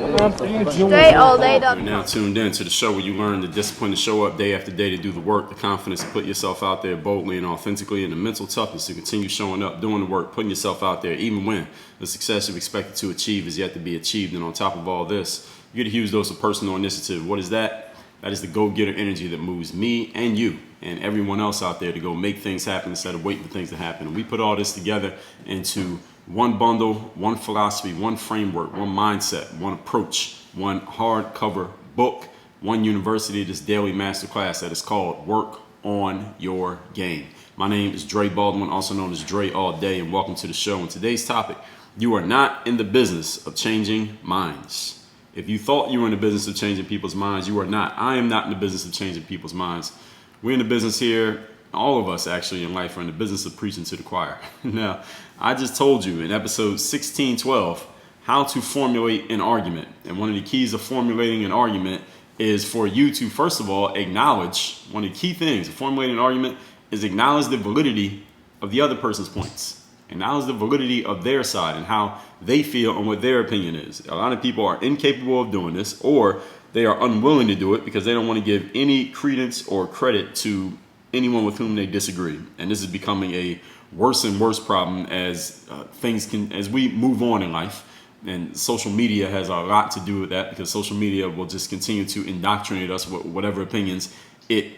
Dre all day. You're now tuned in to the show where you learn the discipline to show up day after day to do the work, the confidence to put yourself out there boldly and authentically, and the mental toughness to continue showing up, doing the work, putting yourself out there, even when the success you've expected to achieve is yet to be achieved. And on top of all this, you get a huge dose of personal initiative. What is that? That is the go-getter energy that moves me and you and everyone else out there to go make things happen instead of waiting for things to happen. And we put all this together into one bundle, one philosophy, one framework, one mindset, one approach, one hardcover book, one university, this daily masterclass that is called Work on Your Game. My name is Dre Baldwin, also known as Dre All Day, and welcome to the show. And today's topic, you are not in the business of changing minds. If you thought you were in the business of changing people's minds, you are not. I am not in the business of changing people's minds. We're in the business here, all of us actually in life are in the business of preaching to the choir. Now, I just told you in episode 1612 how to formulate an argument. And one of the keys of formulating an argument is for you to, first of all, acknowledge, one of the key things of formulating an argument is acknowledge the validity of the other person's points. Acknowledge the validity of their side and how they feel and what their opinion is. A lot of people are incapable of doing this, or they are unwilling to do it because they don't want to give any credence or credit to anyone with whom they disagree. And this is becoming a worse and worse problem as as we move on in life. And social media has a lot to do with that, because social media will just continue to indoctrinate us with whatever opinions it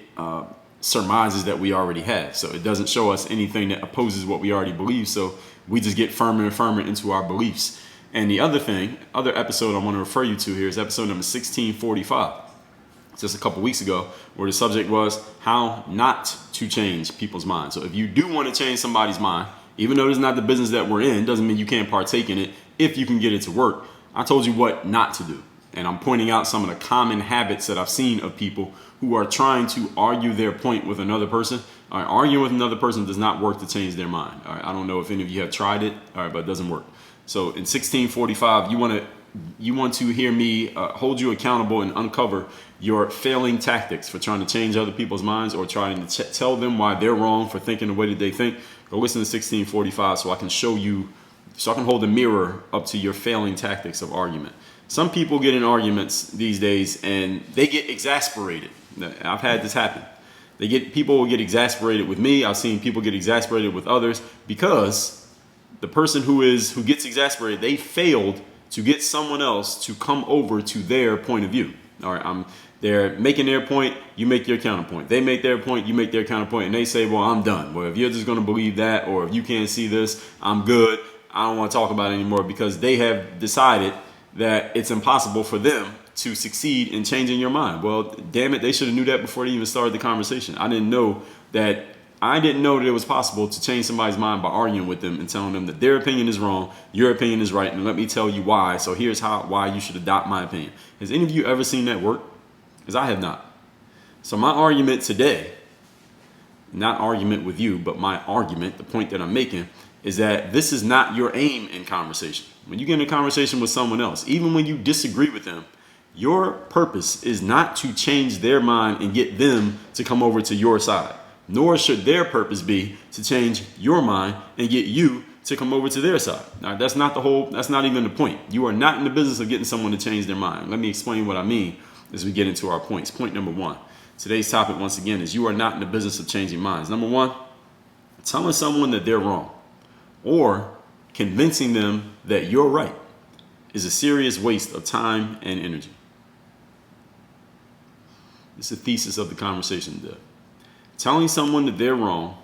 surmises that we already have. So it doesn't show us anything that opposes what we already believe. So we just get firmer and firmer into our beliefs. And the other episode I want to refer you to here is episode number 1645. Just a couple weeks ago, where the subject was how not to change people's minds. So if you do want to change somebody's mind, even though this is not the business that we're in, doesn't mean you can't partake in it if you can get it to work. I told you what not to do. And I'm pointing out some of the common habits that I've seen of people who are trying to argue their point with another person. All right, arguing with another person does not work to change their mind. All right, I don't know if any of you have tried it, all right, but it doesn't work. So in 1645, you want to hear me hold you accountable and uncover your failing tactics for trying to change other people's minds or trying to tell them why they're wrong for thinking the way that they think. Go listen to 1645 so I can show you, so I can hold a mirror up to your failing tactics of argument. Some people get in arguments these days and they get exasperated. I've had this happen. People will get exasperated with me. I've seen people get exasperated with others because the person who gets exasperated, they failed to get someone else to come over to their point of view. All right, they're making their point, you make your counterpoint. They make their point, you make their counterpoint, and they say, well, I'm done. Well, if you're just going to believe that, or if you can't see this, I'm good. I don't want to talk about it anymore, because they have decided that it's impossible for them to succeed in changing your mind. Well, damn it, they should have knew that before they even started the conversation. I didn't know that it was possible to change somebody's mind by arguing with them and telling them that their opinion is wrong, your opinion is right, and let me tell you why. So here's why you should adopt my opinion. Has any of you ever seen that work? Because I have not. So my argument today, not argument with you, but my argument, the point that I'm making, is that this is not your aim in conversation. When you get in a conversation with someone else, even when you disagree with them, your purpose is not to change their mind and get them to come over to your side. Nor should their purpose be to change your mind and get you to come over to their side. Now, that's not even the point. You are not in the business of getting someone to change their mind. Let me explain what I mean as we get into our points. Point number one. Today's topic, once again, is you are not in the business of changing minds. Number one, telling someone that they're wrong or convincing them that you're right is a serious waste of time and energy. It's the thesis of the conversation today. Telling someone that they're wrong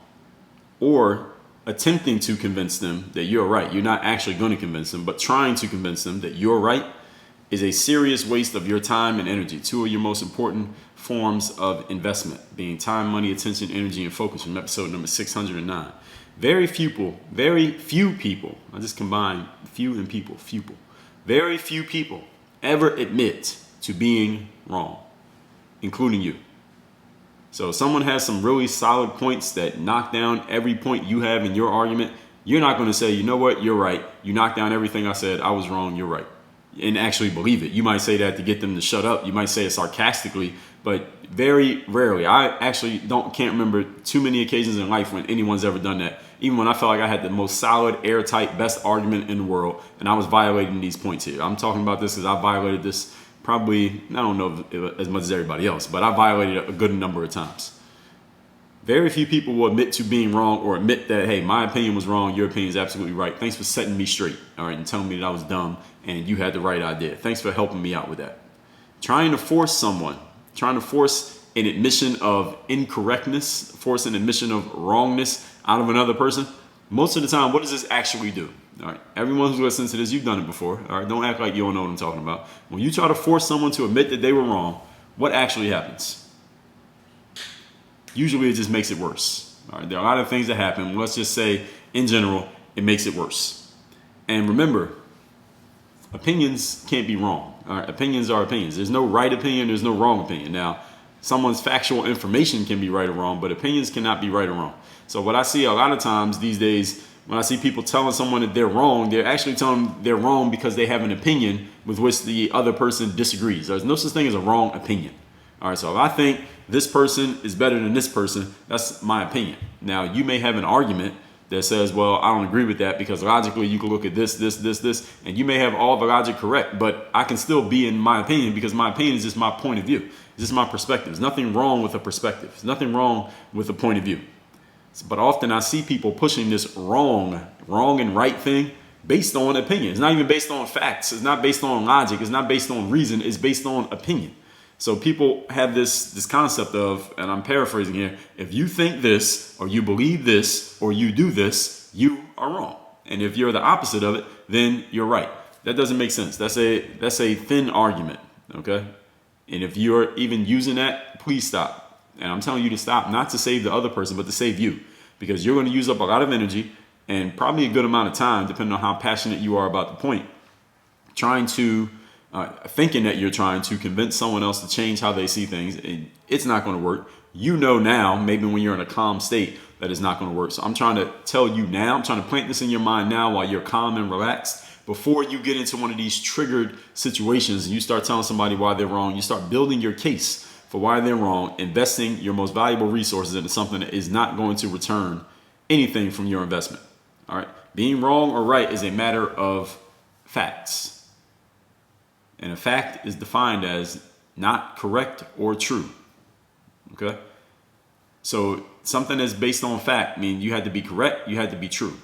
or attempting to convince them that you're right, you're not actually going to convince them, but trying to convince them that you're right, is a serious waste of your time and energy. Two of your most important forms of investment, being time, money, attention, energy, and focus, from episode number 609. Very few people, I just combine few and people, very few people ever admit to being wrong, including you. So if someone has some really solid points that knock down every point you have in your argument, you're not going to say, you know what, you're right. You knocked down everything I said. I was wrong. You're right. And actually believe it. You might say that to get them to shut up. You might say it sarcastically, but very rarely. I actually can't remember too many occasions in life when anyone's ever done that even when I felt like I had the most solid, airtight, best argument in the world, and I was violating these points here. I'm talking about this because I violated this probably, I don't know as much as everybody else, but I violated it a good number of times. Very few people will admit to being wrong or admit that, hey, my opinion was wrong, your opinion is absolutely right. Thanks for setting me straight, all right, and telling me that I was dumb and you had the right idea. Thanks for helping me out with that. Trying to force an admission of incorrectness, force an admission of wrongness out of another person, most of the time, what does this actually do? All right, everyone who's listening to this, you've done it before. All right, don't act like you don't know what I'm talking about. When you try to force someone to admit that they were wrong, what actually happens? Usually it just makes it worse. All right, there are a lot of things that happen. Let's just say, in general, it makes it worse. And remember, opinions can't be wrong. All right, opinions are opinions. There's no right opinion, there's no wrong opinion. Now, someone's factual information can be right or wrong, but opinions cannot be right or wrong. So what I see a lot of times these days, when I see people telling someone that they're wrong, they're actually telling them they're wrong because they have an opinion with which the other person disagrees. There's no such thing as a wrong opinion. All right, so if I think this person is better than this person, that's my opinion. Now, you may have an argument that says, well, I don't agree with that because logically you can look at this, and you may have all the logic correct, but I can still be in my opinion because my opinion is just my point of view. It's just my perspective. There's nothing wrong with a perspective. There's nothing wrong with a point of view. But often I see people pushing this wrong and right thing based on opinion. It's not even based on facts. It's not based on logic. It's not based on reason. It's based on opinion. So people have this concept of, and I'm paraphrasing here, if you think this, or you believe this, or you do this, you are wrong. And if you're the opposite of it, then you're right. That doesn't make sense. That's a thin argument, okay? And if you're even using that, please stop. And I'm telling you to stop, not to save the other person, but to save you. Because you're going to use up a lot of energy and probably a good amount of time, depending on how passionate you are about the point, thinking that you're trying to convince someone else to change how they see things. And it's not going to work. You know now, maybe when you're in a calm state, that it's not going to work. So I'm trying to tell you now, I'm trying to plant this in your mind now while you're calm and relaxed. Before you get into one of these triggered situations and you start telling somebody why they're wrong, you start building your case for why they're wrong, investing your most valuable resources into something that is not going to return anything from your investment. All right. Being wrong or right is a matter of facts. And a fact is defined as not correct or true. Okay. So something that's based on fact means you had to be correct, you had to be true.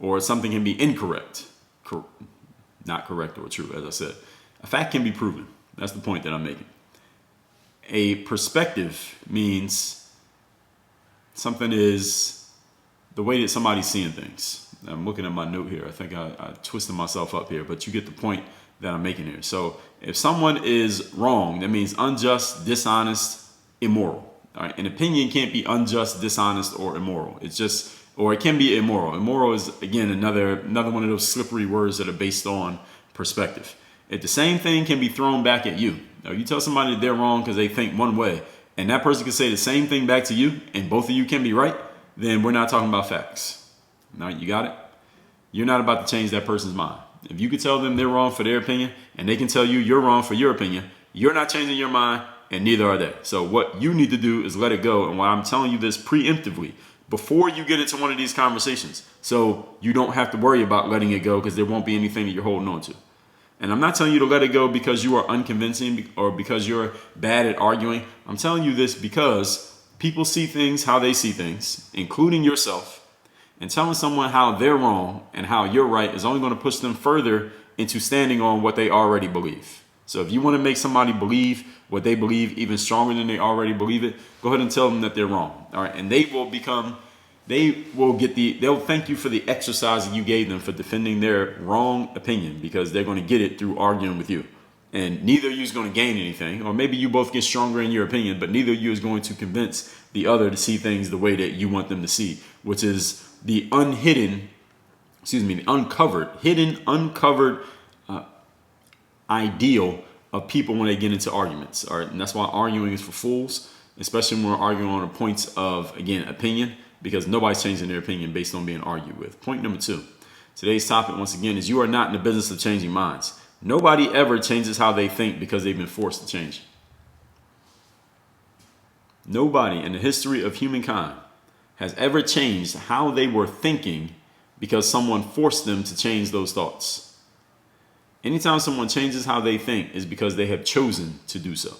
Or something can be incorrect. Not correct or true, as I said. A fact can be proven. That's the point that I'm making. A perspective means something is the way that somebody's seeing things. I'm looking at my note here. I think I twisted myself up here, but you get the point that I'm making here. So if someone is wrong, that means unjust, dishonest, immoral. All right? An opinion can't be unjust, dishonest, or immoral. It's just, or it can be immoral. Immoral is, again, another one of those slippery words that are based on perspective. If the same thing can be thrown back at you, now you tell somebody that they're wrong because they think one way, and that person can say the same thing back to you, and both of you can be right, then we're not talking about facts. Now, you got it? You're not about to change that person's mind. If you can tell them they're wrong for their opinion, and they can tell you you're wrong for your opinion, you're not changing your mind, and neither are they. So what you need to do is let it go. And why I'm telling you this preemptively, before you get into one of these conversations, so you don't have to worry about letting it go because there won't be anything that you're holding on to. And I'm not telling you to let it go because you are unconvincing or because you're bad at arguing. I'm telling you this because people see things how they see things, including yourself. And telling someone how they're wrong and how you're right is only going to push them further into standing on what they already believe. So if you want to make somebody believe what they believe even stronger than they already believe it, go ahead and tell them that they're wrong. All right. And they'll thank you for the exercise that you gave them for defending their wrong opinion, because they're going to get it through arguing with you. And neither of you is going to gain anything, or maybe you both get stronger in your opinion, but neither of you is going to convince the other to see things the way that you want them to see, which is the uncovered ideal of people when they get into arguments. All right. And that's why arguing is for fools, especially when we're arguing on the points of, again, opinion, because nobody's changing their opinion based on being argued with. Point number 2. Today's topic, once again, is you are not in the business of changing minds. Nobody ever changes how they think because they've been forced to change. Nobody in the history of humankind has ever changed how they were thinking because someone forced them to change those thoughts. Anytime someone changes how they think is because they have chosen to do so.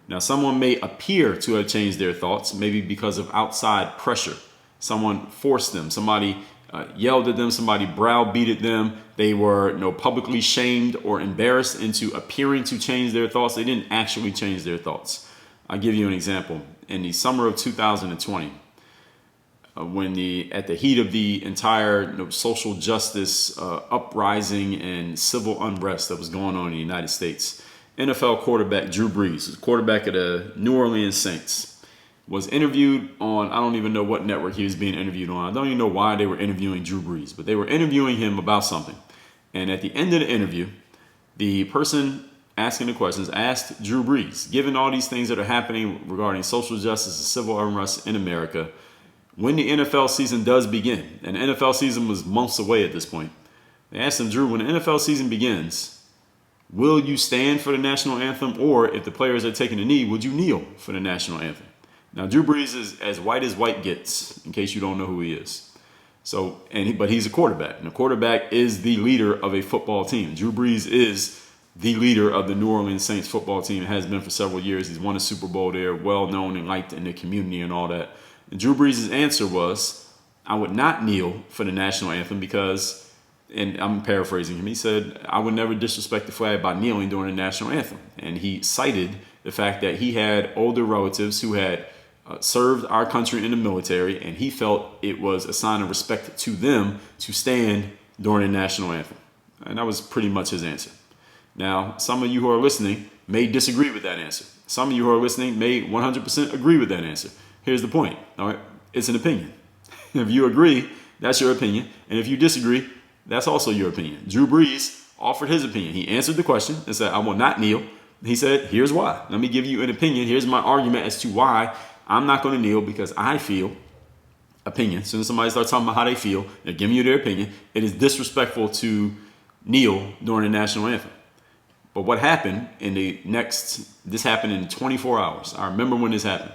Now, someone may appear to have changed their thoughts, maybe because of outside pressure. Someone forced them. Somebody yelled at them. Somebody browbeated them. They were publicly shamed or embarrassed into appearing to change their thoughts. They didn't actually change their thoughts. I'll give you an example. In the summer of 2020, at the heat of the entire social justice uprising and civil unrest that was going on in the United States, NFL quarterback Drew Brees, quarterback of the New Orleans Saints, was interviewed on, I don't even know what network he was being interviewed on. I don't even know why they were interviewing Drew Brees, but they were interviewing him about something. And at the end of the interview, the person asking the questions asked Drew Brees, given all these things that are happening regarding social justice and civil unrest in America, when the NFL season does begin, and the NFL season was months away at this point, they asked him, Drew, when the NFL season begins, will you stand for the national anthem, or if the players are taking a knee, would you kneel for the national anthem? Now, Drew Brees is as white gets, in case you don't know who he is. But he's a quarterback, and a quarterback is the leader of a football team. Drew Brees is the leader of the New Orleans Saints football team. It has been for several years. He's won a Super Bowl there, well known and liked in the community and all that. And Drew Brees' answer was, I would not kneel for the national anthem because, and I'm paraphrasing him, he said, I would never disrespect the flag by kneeling during the national anthem. And he cited the fact that he had older relatives who had served our country in the military, and he felt it was a sign of respect to them to stand during the national anthem. And that was pretty much his answer. Now, some of you who are listening may disagree with that answer. Some of you who are listening may 100% agree with that answer. Here's the point, all right? It's an opinion. If you agree, that's your opinion. And if you disagree, that's also your opinion. Drew Brees offered his opinion. He answered the question and said, I will not kneel. He said, here's why. Let me give you an opinion. Here's my argument as to why I'm not going to kneel, because I feel, opinion. As soon as somebody starts talking about how they feel, they're giving you their opinion. It is disrespectful to kneel during the national anthem. But what happened this happened in 24 hours. I remember when this happened.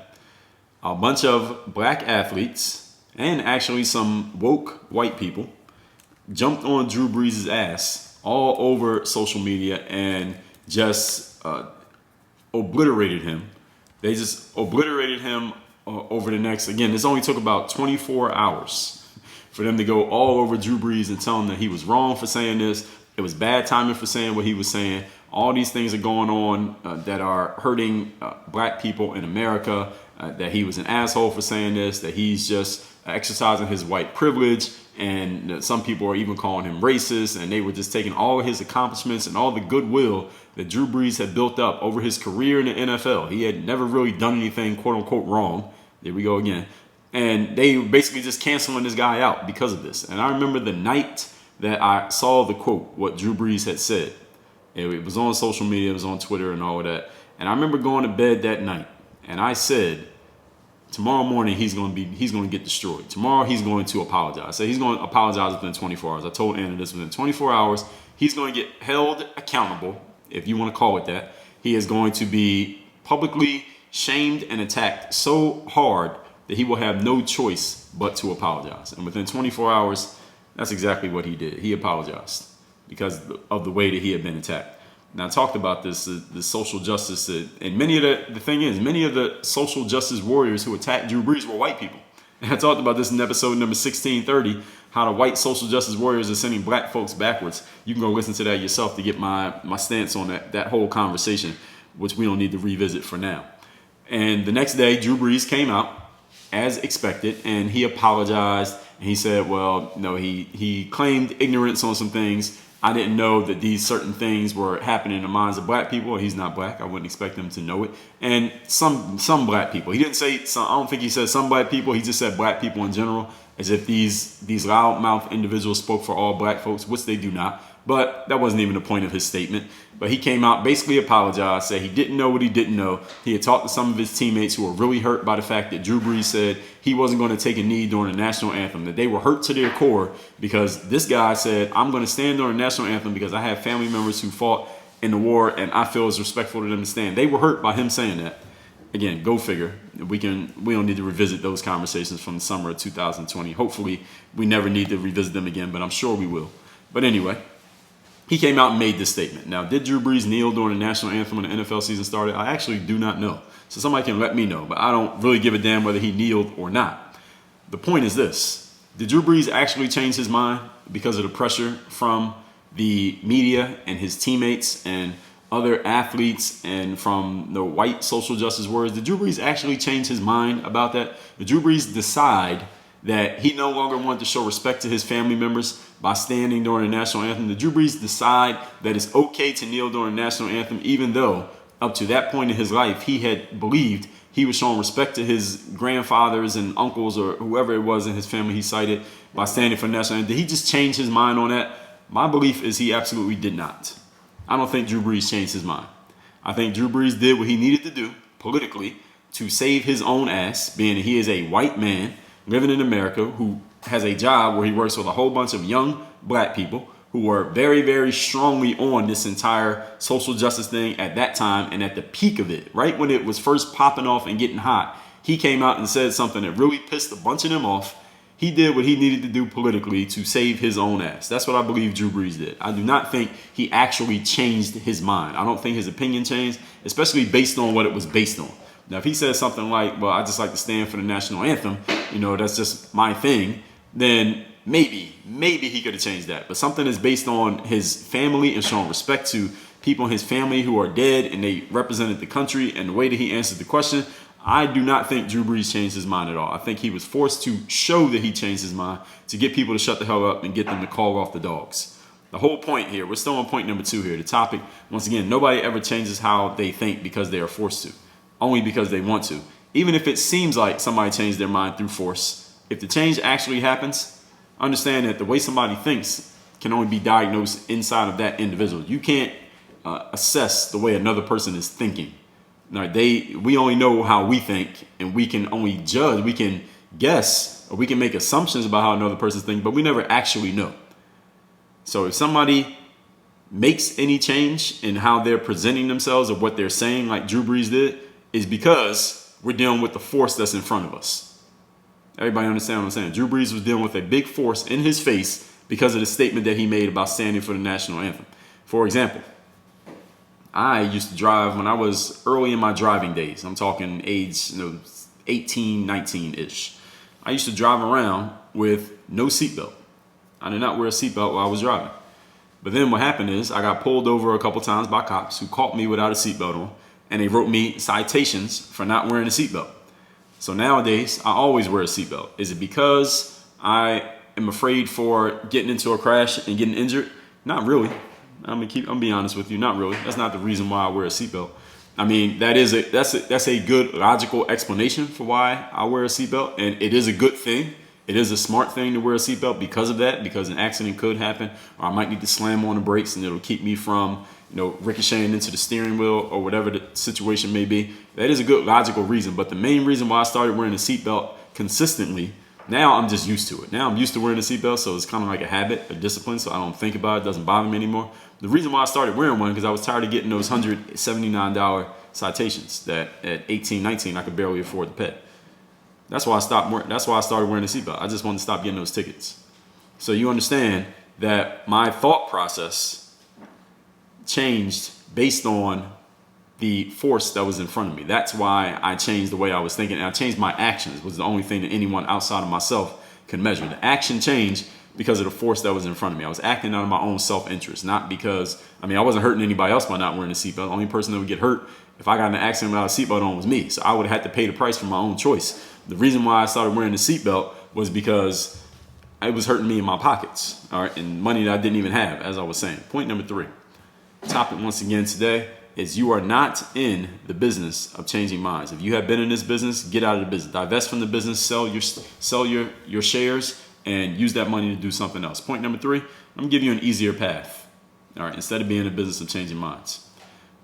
A bunch of black athletes and actually some woke white people jumped on Drew Brees' ass all over social media and just obliterated him. They just obliterated him over the next, again, this only took about 24 hours for them to go all over Drew Brees and tell him that he was wrong for saying this. It was bad timing for saying what he was saying. All these things are going on that are hurting black people in America, that he was an asshole for saying this, that he's just exercising his white privilege, and some people are even calling him racist, and they were just taking all of his accomplishments and all the goodwill that Drew Brees had built up over his career in the NFL. He had never really done anything quote unquote wrong. There we go again. And they basically just canceling this guy out because of this. And I remember the night that I saw the quote, what Drew Brees had said. It was on social media, it was on Twitter and all of that. And I remember going to bed that night and I said, tomorrow morning he's going to get destroyed. Tomorrow he's going to apologize. I said he's going to apologize within 24 hours. I told Anna this, within 24 hours he's going to get held accountable, if you want to call it that. He is going to be publicly shamed and attacked so hard that he will have no choice but to apologize. And within 24 hours, that's exactly what he did. He apologized because of the way that he had been attacked. Now, I talked about this, the social justice, and many of the social justice warriors who attacked Drew Brees were white people. And I talked about this in episode number 1630, how the white social justice warriors are sending black folks backwards. You can go listen to that yourself to get my stance on that whole conversation, which we don't need to revisit for now. And the next day, Drew Brees came out as expected, and he apologized. And he said, well, no, he claimed ignorance on some things. I didn't know that these certain things were happening in the minds of black people. He's not black. I wouldn't expect him to know it. And some black people. He didn't say some. I don't think he said some black people. He just said black people in general, as if these loudmouth individuals spoke for all black folks, which they do not. But that wasn't even the point of his statement. But he came out, basically apologized, said he didn't know what he didn't know. He had talked to some of his teammates who were really hurt by the fact that Drew Brees said he wasn't going to take a knee during the national anthem, that they were hurt to their core because this guy said, I'm going to stand during the national anthem because I have family members who fought in the war and I feel it's respectful to them to stand. They were hurt by him saying that. again, go figure. We don't need to revisit those conversations from the summer of 2020. Hopefully, we never need to revisit them again, but I'm sure we will. But anyway, he came out and made this statement. Now, did Drew Brees kneel during the national anthem when the NFL season started? I actually do not know. So somebody can let me know, but I don't really give a damn whether he kneeled or not. The point is this. Did Drew Brees actually change his mind because of the pressure from the media and his teammates and other athletes and from the white social justice warriors? Did Drew Brees actually change his mind about that? Did Drew Brees decide that he no longer wanted to show respect to his family members by standing during the national anthem? Did Drew Brees decide that it's okay to kneel during the national anthem, even though up to that point in his life he had believed he was showing respect to his grandfathers and uncles or whoever it was in his family he cited by standing for the national anthem? Did he just change his mind on that? My belief is he absolutely did not. I don't think Drew Brees changed his mind. I think Drew Brees did what he needed to do politically to save his own ass, being that he is a white man living in America who has a job where he works with a whole bunch of young black people who were very, very strongly on this entire social justice thing at that time. And at the peak of it, right when it was first popping off and getting hot, he came out and said something that really pissed a bunch of them off. He did what he needed to do politically to save his own ass. That's what I believe Drew Brees did. I do not think he actually changed his mind. I don't think his opinion changed, especially based on what it was based on. Now, if he says something like, well, I just like to stand for the national anthem, that's just my thing, then maybe he could have changed that. But something that's based on his family and showing respect to people in his family who are dead and they represented the country and the way that he answered the question, I do not think Drew Brees changed his mind at all. I think he was forced to show that he changed his mind to get people to shut the hell up and get them to call off the dogs. The whole point here, we're still on point number 2 here. The topic, once again, nobody ever changes how they think because they are forced to, only because they want to. Even if it seems like somebody changed their mind through force, if the change actually happens, understand that the way somebody thinks can only be diagnosed inside of that individual. You can't assess the way another person is thinking. We only know how we think, and we can only judge. We can guess, or we can make assumptions about how another person's thinking, but we never actually know. So if somebody makes any change in how they're presenting themselves or what they're saying, like Drew Brees did, is because we're dealing with the force that's in front of us. Everybody understand what I'm saying? Drew Brees was dealing with a big force in his face because of the statement that he made about standing for the national anthem. For example, I used to drive when I was early in my driving days. I'm talking age 18, 19-ish. I used to drive around with no seatbelt. I did not wear a seatbelt while I was driving. But then what happened is I got pulled over a couple times by cops who caught me without a seatbelt on, and they wrote me citations for not wearing a seatbelt. So nowadays, I always wear a seatbelt. Is it because I am afraid for getting into a crash and getting injured? Not really. I'm being honest with you. Not really. That's not the reason why I wear a seatbelt. I mean, that's a good logical explanation for why I wear a seatbelt, and it is a good thing. It is a smart thing to wear a seatbelt because of that, because an accident could happen, or I might need to slam on the brakes, and it'll keep me from ricocheting into the steering wheel or whatever the situation may be. That is a good logical reason. But the main reason why I started wearing a seatbelt consistently, now I'm just used to it. Now I'm used to wearing a seatbelt, so it's kind of like a habit, a discipline, so I don't think about it. It doesn't bother me anymore. The reason why I started wearing one because I was tired of getting those $179 citations that at 18, 19 I could barely afford to pay. That's why I started wearing a seatbelt. I just wanted to stop getting those tickets. So you understand that my thought process changed based on the force that was in front of me. That's why I changed the way I was thinking, and I changed my actions. Was the only thing that anyone outside of myself can measure. The action changed because of the force that was in front of me. I was acting out of my own self-interest, not because, I wasn't hurting anybody else by not wearing a seatbelt. The only person that would get hurt if I got in an accident without a seatbelt on was me. So I would have had to pay the price for my own choice. The reason why I started wearing the seatbelt was because it was hurting me in my pockets, all right, and money that I didn't even have, as I was saying. Point number 3. Topic once again today is you are not in the business of changing minds. If you have been in this business, get out of the business. Divest from the business, sell your shares, and use that money to do something else. Point number 3, I'm gonna give you an easier path. All right, instead of being in the business of changing minds.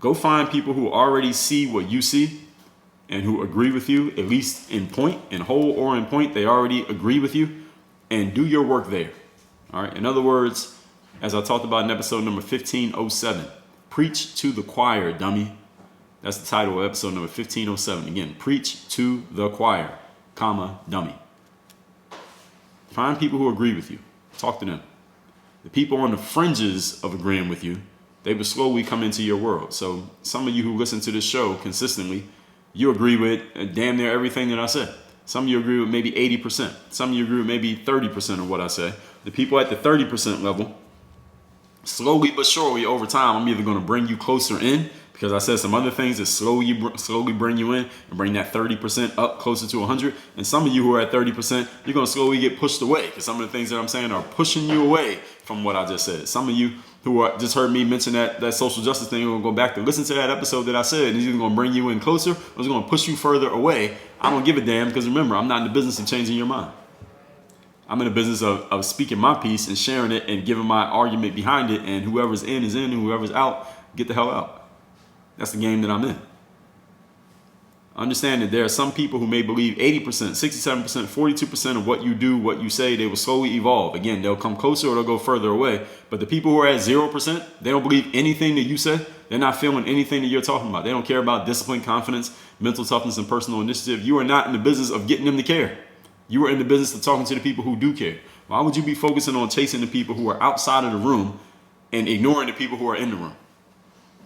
Go find people who already see what you see and who agree with you, at least in point, in whole or in point, they already agree with you, and do your work there. All right, in other words, as I talked about in episode number 1507, preach to the choir, dummy. That's the title of episode number 1507. Again, preach to the choir, comma, dummy. Find people who agree with you. Talk to them. The people on the fringes of agreeing with you, they will slowly come into your world. So some of you who listen to this show consistently, you agree with damn near everything that I said. Some of you agree with maybe 80%. Some of you agree with maybe 30% of what I say. The people at the 30% level, slowly but surely over time, I'm either going to bring you closer in because I said some other things that slowly bring you in and bring that 30% up closer to 100. And some of you who are at 30%, you're going to slowly get pushed away because some of the things that I'm saying are pushing you away from what I just said. Some of you who are, just heard me mention that social justice thing, are going to go back to listen to that episode that I said, and it's either going to bring you in closer or it's going to push you further away. I don't give a damn because remember, I'm not in the business of changing your mind. I'm in the business of speaking my piece and sharing it and giving my argument behind it, and whoever's in is in and whoever's out, get the hell out. That's the game that I'm in. Understand that there are some people who may believe 80%, 67%, 42% of what you do, what you say, they will slowly evolve. Again, they'll come closer or they'll go further away. But the people who are at 0%, they don't believe anything that you say. They're not feeling anything that you're talking about. They don't care about discipline, confidence, mental toughness, and personal initiative. You are not in the business of getting them to care. You are in the business of talking to the people who do care. Why would you be focusing on chasing the people who are outside of the room and ignoring the people who are in the room?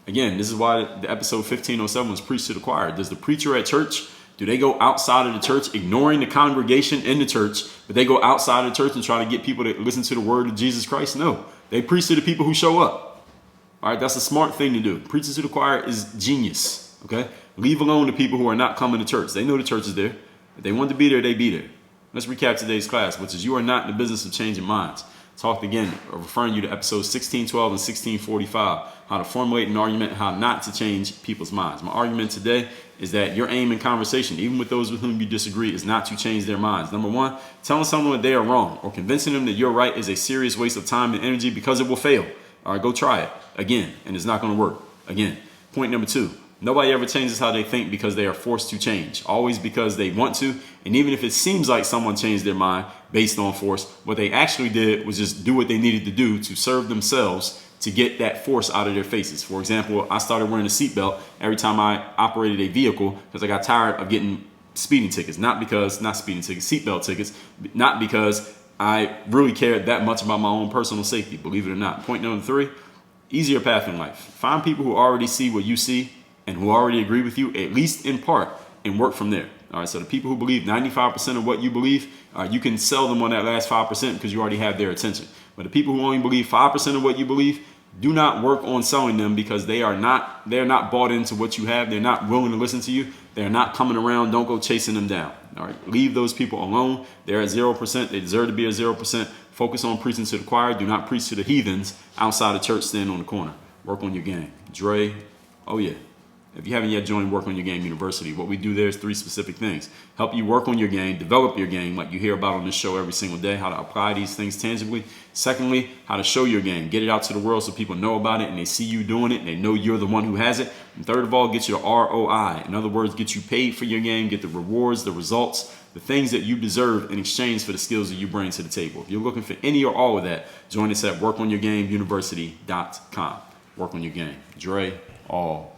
Again, this is why the episode 1507 was preached to the choir. Does the preacher at church, do they go outside of the church, ignoring the congregation in the church, but they go outside of the church and try to get people to listen to the word of Jesus Christ? No, they preach to the people who show up. All right, that's a smart thing to do. Preaching to the choir is genius, okay? Leave alone the people who are not coming to church. They know the church is there. If they want to be there, they be there. Let's recap today's class, which is you are not in the business of changing minds. Talked again, referring you to episodes 1612 and 1645, how to formulate an argument, how not to change people's minds. My argument today is that your aim in conversation, even with those with whom you disagree, is not to change their minds. Number one, telling someone that they are wrong or convincing them that you're right is a serious waste of time and energy because it will fail. All right, go try it again, and it's not going to work. Again, point number two, nobody ever changes how they think because they are forced to change, always because they want to. And even if it seems like someone changed their mind based on force, what they actually did was just do what they needed to do to serve themselves to get that force out of their faces. For example, I started wearing a seatbelt every time I operated a vehicle because I got tired of getting seatbelt tickets, not because I really cared that much about my own personal safety, believe it or not. Point number three, easier path in life. Find people who already see what you see and who already agree with you, at least in part, and work from there. All right, so the people who believe 95% of what you believe, you can sell them on that last 5% because you already have their attention. But the people who only believe 5% of what you believe, do not work on selling them because they're not bought into what you have. They're not willing to listen to you. They're not coming around. Don't go chasing them down. All right, leave those people alone. They're at 0%. They deserve to be at 0%. Focus on preaching to the choir. Do not preach to the heathens outside the church standing on the corner. Work on your game. Dre, oh yeah. If you haven't yet joined Work on Your Game University, what we do there is 3 specific things. Help you work on your game, develop your game like you hear about on this show every single day, how to apply these things tangibly. Secondly, how to show your game, get it out to the world so people know about it and they see you doing it and they know you're the one who has it. And third of all, get you the ROI. In other words, get you paid for your game, get the rewards, the results, the things that you deserve in exchange for the skills that you bring to the table. If you're looking for any or all of that, join us at workonyourgameuniversity.com. Work on your game. Dre, all